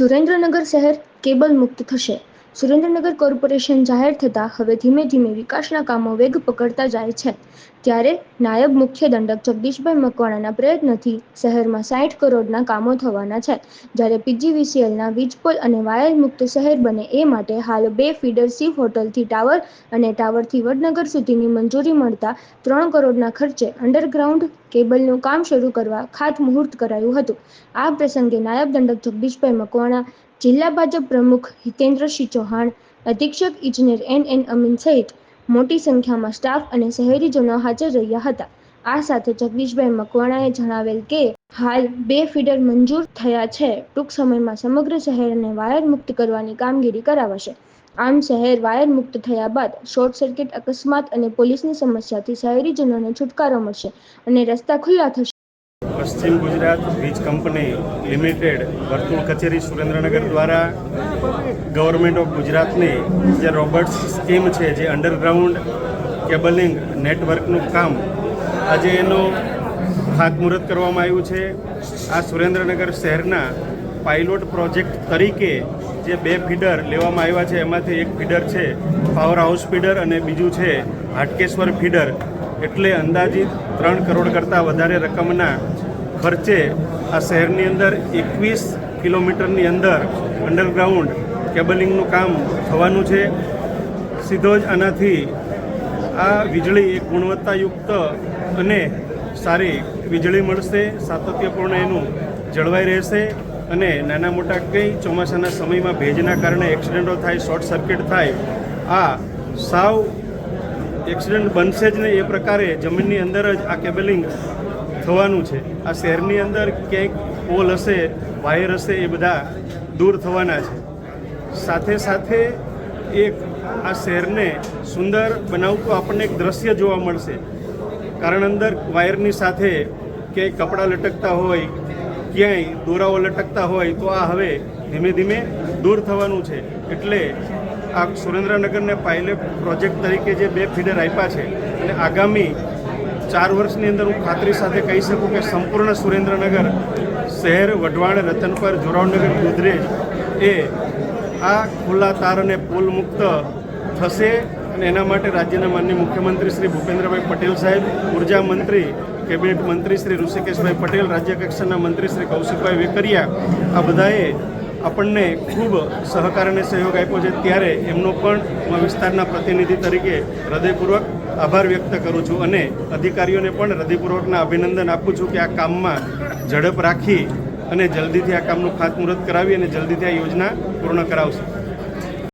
સુરેન્દ્રનગર શહેર કેબલ મુક્ત થશે. સુરેન્દ્રનગર કોર્પોરેશન જાહેર થતાં હવે ધીમે ધીમે વિકાસના કામો વેગ પકડતા જાય છે. ત્યારે નાયબ મુખ્ય દંડક જગદીશભાઈ મકવાણાના પ્રયત્નથી શહેરમાં 60 કરોડના કામો થવાના છે. જ્યારે પીજીવીસીએલના વીજપોલ અને વાયર મુક્ત શહેર બને એ માટે હાલ 2 ફીડર શિવ હોટલથી ટાવર અને ટાવરથી વડનગર સુધીની મંજૂરી મળતા 3 કરોડના ખર્ચે અંડરગ્રાઉન્ડ કેબલનું કામ શરૂ કરવા ખાતમુહૂર્ત કરાયું હતું. આ પ્રસંગે નાયબ દંડક જગદીશભાઈ મકવાણા, જિલ્લા ભાજપ પ્રમુખ હિતેન્દ્રસિંહ ચૌહાણ, અધિક્ષક ઇજનેર એન અમીન સહિત મોટી સંખ્યામાં સ્ટાફ અને શહેરીજનો હાજર રહ્યા હતા. આ સાથે જગદીશભાઈ મકવાણાએ જણાવેલ કે હાલ 2 ફીડર મંજૂર થયા છે. ટૂંક સમયમાં સમગ્ર શહેરને વાયર મુક્ત કરવાની કામગીરી કરાવાશે. આમ શહેર વાયર મુક્ત થયા બાદ શોર્ટ સર્કિટ, અકસ્માત અને પોલીસની સમસ્યાથી શહેરીજનોને છુટકારો મળશે અને રસ્તા ખુલ્લા થશે. પશ્ચિમ ગુજરાત વીજ કંપની લિમિટેડ વર્તુળ કચેરી સુરેન્દ્રનગર દ્વારા ગવર્મેન્ટ ઓફ ગુજરાતની જે રોબોટ્સ સ્કીમ છે, જે અંડરગ્રાઉન્ડ કેબલિંગ નેટવર્કનું કામ, આજે એનું ખાતમુહૂર્ત કરવામાં આવ્યું છે. આ સુરેન્દ્રનગર શહેરના પાયલોટ પ્રોજેક્ટ તરીકે જે 2 ફીડર લેવામાં આવ્યા છે, એમાંથી એક ફીડર છે પાવર હાઉસ ફીડર અને બીજું છે હાટકેશ્વર ફીડર. એટલે અંદાજિત 3 કરોડ કરતાં વધારે રકમના ખર્ચે આ શહેરની અંદર 21 કિલોમીટરની અંદર અંડરગ્રાઉન્ડ કેબલિંગનું કામ થવાનું છે. સીધો જ આનાથી આ વીજળી એક ગુણવત્તાયુક્ત અને સારી વીજળી મળશે, સાતત્યપૂર્ણ એનું જળવાઈ રહેશે અને નાના મોટા કંઈ ચોમાસાના સમયમાં ભેજના કારણે એક્સિડન્ટો થાય, શોર્ટ સર્કિટ થાય, આ સાવ એક્સિડન્ટ બનશે જ નહીં એ પ્રકારે જમીનની અંદર જ આ કેબલિંગ થવાનું છે. આ શહેરની અંદર ક્યાંક પોલ હશે, વાયર હશે, એ બધા દૂર થવાના છે. સાથે સાથે એક આ શહેરને સુંદર બનાવતું આપણને એક દ્રશ્ય જોવા મળશે. કારણ અંદર વાયરની સાથે ક્યાંય કપડાં લટકતા હોય, ક્યાંય દોરાઓ લટકતા હોય, તો આ હવે ધીમે ધીમે દૂર થવાનું છે. એટલે આ સુરેન્દ્રનગરને પાયલોટ પ્રોજેક્ટ તરીકે જે 2 ફીડર આપ્યા છે અને આગામી 4 વર્ષની અંદર હું ખાતરી સાથે કહી શકું કે સંપૂર્ણ સુરેન્દ્રનગર શહેર, વઢવાણ, રતનપર, જોરાવનગર, ગોધરેજ એ આ ખુલ્લા તાર અને પુલ મુક્ત થશે. અને એના માટે રાજ્યના માનનીય મુખ્યમંત્રી શ્રી ભૂપેન્દ્રભાઈ પટેલ સાહેબ, ઉર્જા મંત્રી, કેબિનેટ મંત્રી શ્રી ઋષિકેશભાઈ પટેલ, રાજ્ય કક્ષાના મંત્રી શ્રી કૌશિકભાઈ વેકરિયા, આ બધાએ આપણને ખૂબ સહકાર અને સહયોગ આપ્યો છે. ત્યારે એમનો પણ હું વિસ્તારના પ્રતિનિધિ તરીકે હૃદયપૂર્વક આભાર વ્યક્ત કરું છું અને અધિકારીઓને પણ હૃદયપૂર્વકના અભિનંદન આપું છું કે આ કામમાં ઝડપ રાખી અને જલ્દીથી આ કામનું ખાતમુહૂર્ત કરાવી અને જલ્દીથી આ યોજના પૂર્ણ કરાવશે.